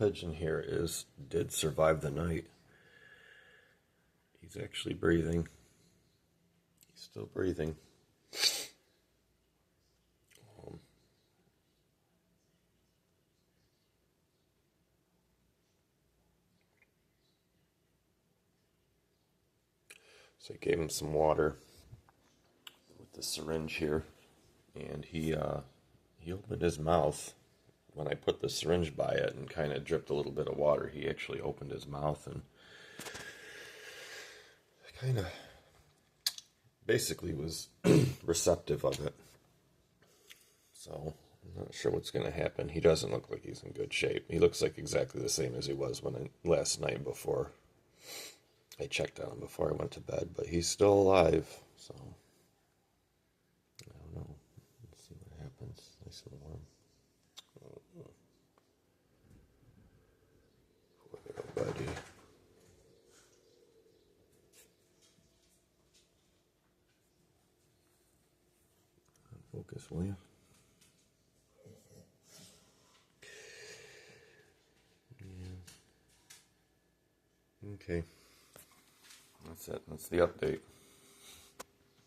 pigeon here did survive the night. He's actually breathing. He's still breathing. So I gave him some water with the syringe here, and he opened his mouth when I put the syringe by it and kind of dripped a little bit of water. He actually opened his mouth and kind of basically was receptive of it. So I'm not sure what's going to happen. He doesn't look like he's in good shape. He looks like exactly the same as he was last night before I checked on him before I went to bed. But he's still alive, so I don't know. Let's see what happens. Nice and warm. Poor little buddy. Focus, will you? Yeah. Okay. That's it. That's the update.